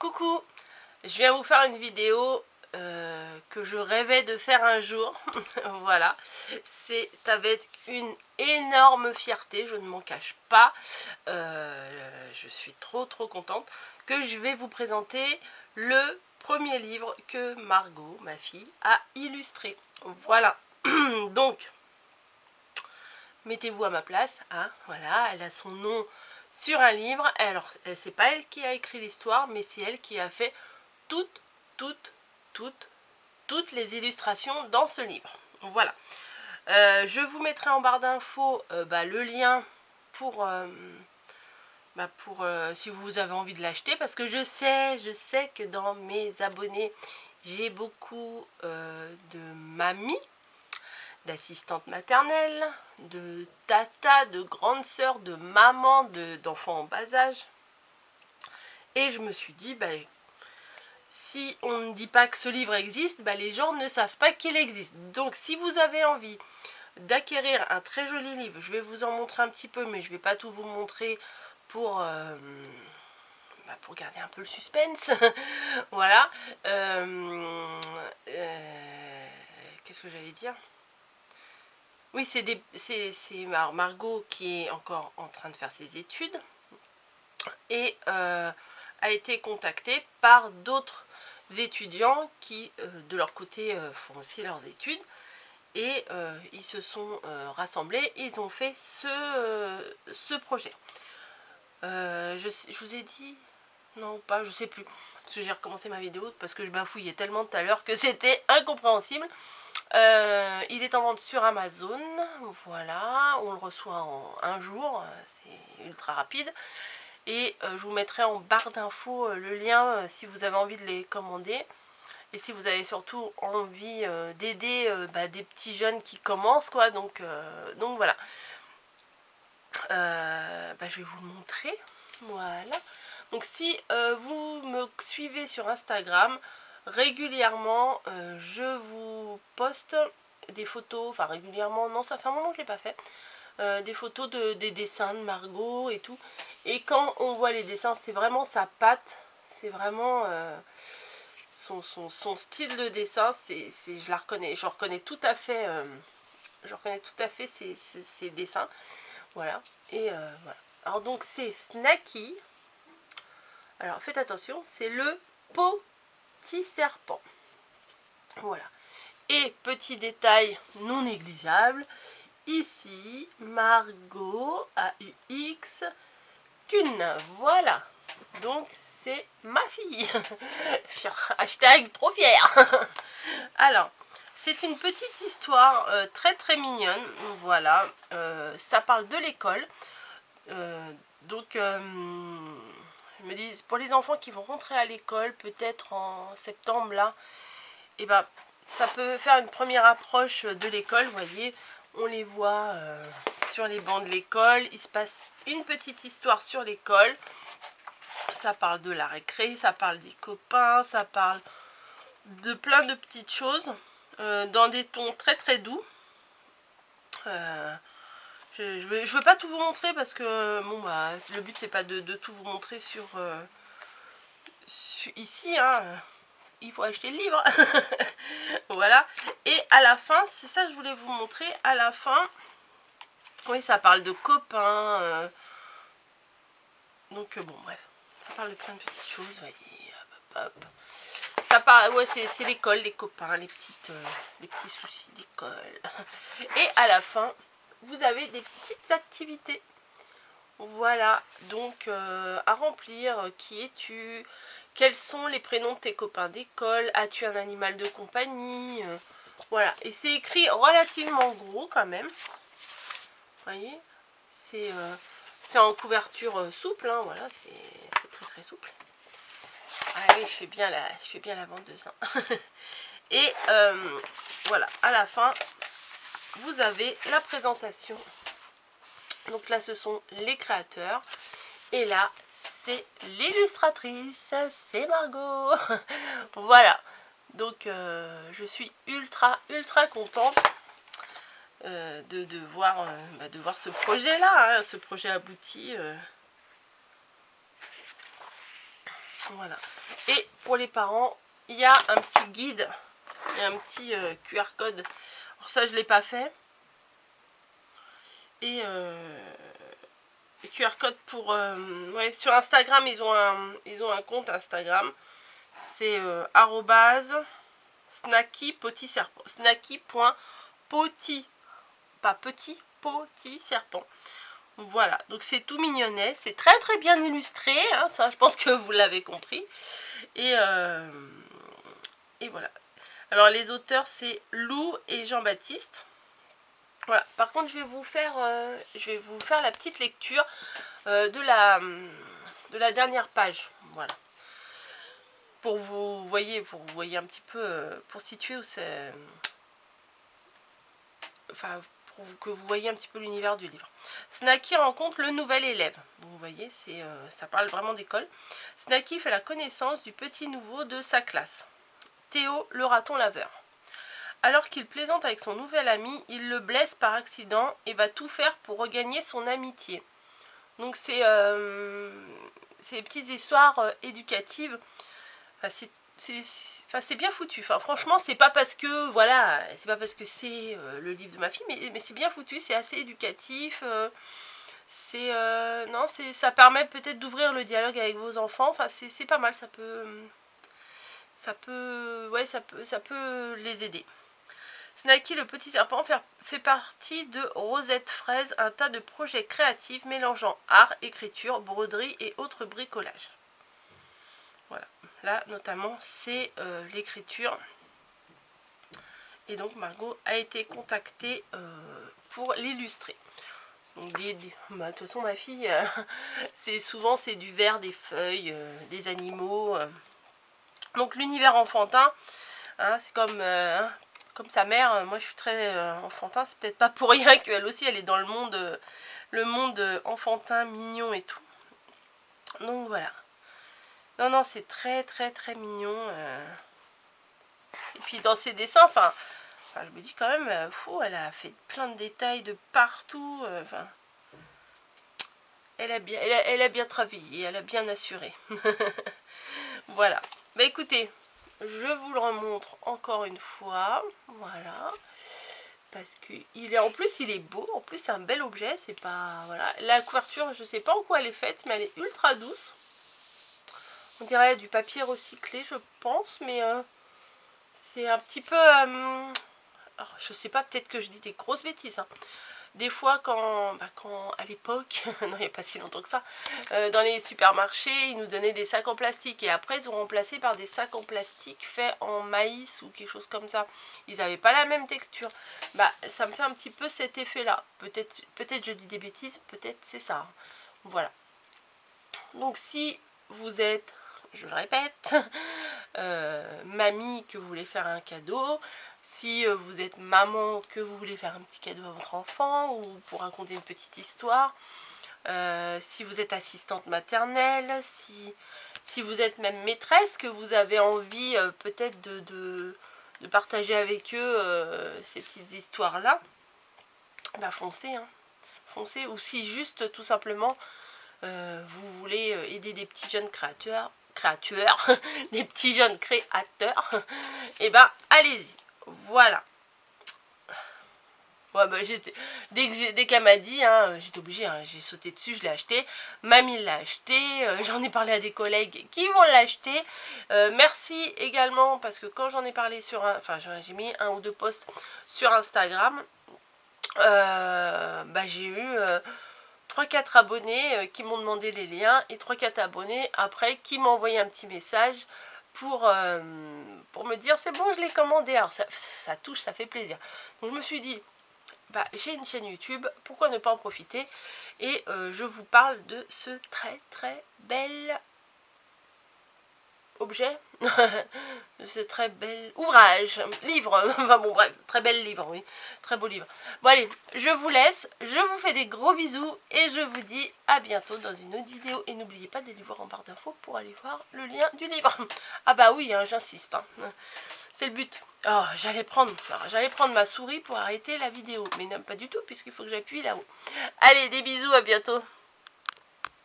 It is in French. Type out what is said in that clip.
Coucou, je viens vous faire une vidéo que je rêvais de faire un jour. Voilà, c'est avec une énorme fierté, je ne m'en cache pas. Je suis trop contente que je vais vous présenter le premier livre que Margot, ma fille, a illustré. Voilà, donc mettez-vous à ma place, hein, voilà, elle a son nom sur un livre. Alors, c'est pas elle qui a écrit l'histoire, mais c'est elle qui a fait toutes les illustrations dans ce livre. Voilà. Je vous mettrai en barre d'infos le lien pour si vous avez envie de l'acheter, parce que je sais que dans mes abonnés, j'ai beaucoup de mamies, d'assistantes maternelles, de tata, de grandes sœurs, de mamans, d'enfants en bas âge. Et je me suis dit, si on ne dit pas que ce livre existe, les gens ne savent pas qu'il existe. Donc si vous avez envie d'acquérir un très joli livre, je vais vous en montrer un petit peu, mais je ne vais pas tout vous montrer pour garder un peu le suspense. Voilà. Qu'est-ce que j'allais dire ? Oui, c'est Margot qui est encore en train de faire ses études et a été contactée par d'autres étudiants qui de leur côté font aussi leurs études, et ils se sont rassemblés, ils ont fait ce projet. Je vous ai dit, non pas, je sais plus, parce que j'ai recommencé ma vidéo parce que je bafouillais tellement tout à l'heure que c'était incompréhensible. Il est en vente sur Amazon, voilà, on le reçoit en un jour, c'est ultra rapide. Et je vous mettrai en barre d'infos le lien si vous avez envie de les commander. Et si vous avez surtout envie d'aider des petits jeunes qui commencent, quoi. Donc voilà. Je vais vous le montrer. Voilà. Donc si vous me suivez sur Instagram, régulièrement, je vous poste des photos. Enfin, régulièrement, non, ça fait un moment que je ne l'ai pas fait. Des photos des dessins de Margot et tout. Et quand on voit les dessins, c'est vraiment sa patte. C'est vraiment son style de dessin. Je la reconnais. Je reconnais tout à fait. Ses dessins. Voilà. Et voilà. Alors donc c'est Snacky. Alors faites attention, c'est le petit serpent. Voilà. Et petit détail non négligeable. Ici, Margot AUX qu'une. Voilà. Donc, c'est ma fille. Hashtag trop fière. Alors, c'est une petite histoire très mignonne. Voilà. Ça parle de l'école. Je me dis, pour les enfants qui vont rentrer à l'école, peut-être en septembre, là, et ça peut faire une première approche de l'école, vous voyez. On les voit sur les bancs de l'école. Il se passe une petite histoire sur l'école. Ça parle de la récré, ça parle des copains, ça parle de plein de petites choses dans des tons très doux. Je veux pas tout vous montrer parce que le but c'est pas de tout vous montrer sur ici, hein. Il faut acheter le livre. Voilà. Et à la fin, c'est ça que je voulais vous montrer. À la fin, oui, ça parle de copains. Donc bon, bref, ça parle de plein de petites choses. Vous voyez, hop. Ça parle, ouais, c'est l'école, les copains, les petits soucis d'école. Et à la fin, vous avez des petites activités. Voilà, donc à remplir. Qui es-tu? Quels sont les prénoms de tes copains d'école? As-tu un animal de compagnie? Voilà, et c'est écrit relativement gros quand même. Vous voyez, c'est en couverture souple, hein, voilà, c'est très souple. Ah oui, je fais bien la vendeuse. Hein. Et voilà, à la fin, vous avez la présentation. Donc là, ce sont les créateurs. Et là, c'est l'illustratrice, c'est Margot. Voilà. Donc, je suis ultra contente de voir ce projet-là, hein, ce projet abouti. Voilà. Et pour les parents, il y a un petit guide et un petit QR code. Alors ça, je ne l'ai pas fait. Et QR code pour... ouais, sur Instagram, ils ont un compte Instagram. C'est @snacky_serpent. Snacky.poti. Pas petit, petit serpent. Voilà, donc c'est tout mignonnet. C'est très très bien illustré. Hein, ça, je pense que vous l'avez compris. Et voilà. Alors les auteurs, c'est Lou et Jean-Baptiste. Voilà. Par contre, je vais vous faire la petite lecture de la dernière page. Voilà. Pour vous voyez un petit peu, pour situer où c'est... Enfin, pour que vous voyez un petit peu l'univers du livre. Snacky rencontre le nouvel élève. Donc vous voyez, ça parle vraiment d'école. Snacky fait la connaissance du petit nouveau de sa classe, Théo le raton laveur. Alors qu'il plaisante avec son nouvel ami, il le blesse par accident et va tout faire pour regagner son amitié. Donc c'est des petites histoires éducatives. Enfin, c'est bien foutu. Enfin, franchement, c'est pas parce que voilà, c'est pas parce que c'est le livre de ma fille, mais c'est bien foutu. C'est assez éducatif. Non, ça permet peut-être d'ouvrir le dialogue avec vos enfants. Enfin, c'est pas mal. Ça peut les aider. Snacky le petit serpent fait partie de Rosette Fraise, un tas de projets créatifs mélangeant art, écriture, broderie et autres bricolages. Voilà, là notamment c'est l'écriture. Et donc Margot a été contactée pour l'illustrer. Donc de toute façon ma fille, souvent c'est du verre, des feuilles, des animaux. Donc l'univers enfantin, hein, c'est comme sa mère. Moi je suis très enfantin, c'est peut-être pas pour rien qu'elle aussi elle est dans le monde enfantin, mignon et tout. Donc voilà. Non, c'est très très très mignon. Et puis dans ses dessins, enfin je me dis quand même, elle a fait plein de détails de partout. Elle a bien travaillé, elle a bien assuré. Voilà. Bah écoutez, je vous le remontre encore une fois. Voilà. Parce que en plus il est beau. En plus c'est un bel objet. C'est pas... Voilà. La couverture, je sais pas en quoi elle est faite, mais elle est ultra douce. On dirait du papier recyclé, je pense, mais c'est un petit peu... alors, je sais pas, peut-être que je dis des grosses bêtises. Hein. Des fois, quand à l'époque, non, il n'y a pas si longtemps que ça, dans les supermarchés, ils nous donnaient des sacs en plastique. Et après, ils ont remplacé par des sacs en plastique faits en maïs ou quelque chose comme ça. Ils n'avaient pas la même texture. Ça me fait un petit peu cet effet-là. Peut-être je dis des bêtises, peut-être c'est ça. Hein. Voilà. Donc, si vous êtes... Je le répète, mamie que vous voulez faire un cadeau, si vous êtes maman que vous voulez faire un petit cadeau à votre enfant ou pour raconter une petite histoire, si vous êtes assistante maternelle, si vous êtes même maîtresse, que vous avez envie peut-être de partager avec eux ces petites histoires-là, foncez, hein, foncez. Ou si juste tout simplement vous voulez aider des petits jeunes créateurs, des petits jeunes créateurs, et allez-y. Voilà. Ouais, dès qu'elle m'a dit, hein, j'étais obligée, hein, j'ai sauté dessus, je l'ai acheté. Mamie l'a acheté, j'en ai parlé à des collègues qui vont l'acheter. Merci également, parce que quand j'en ai parlé j'ai mis 1 ou 2 posts sur Instagram, j'ai eu 3-4 abonnés qui m'ont demandé les liens et 3-4 abonnés après qui m'ont envoyé un petit message pour me dire c'est bon, je l'ai commandé. Alors ça touche, ça fait plaisir. Donc je me suis dit, j'ai une chaîne YouTube, pourquoi ne pas en profiter? Et je vous parle de ce très très bel objet, de ce très bel ouvrage, livre, enfin bon bref, très bel livre, oui, très beau livre. Bon allez, je vous laisse, je vous fais des gros bisous et je vous dis à bientôt dans une autre vidéo. Et n'oubliez pas d'aller voir en barre d'infos pour aller voir le lien du livre. Ah bah oui, hein, j'insiste, hein. C'est le but. Oh, j'allais prendre ma souris pour arrêter la vidéo, mais non, pas du tout puisqu'il faut que j'appuie là-haut. Allez, des bisous, à bientôt.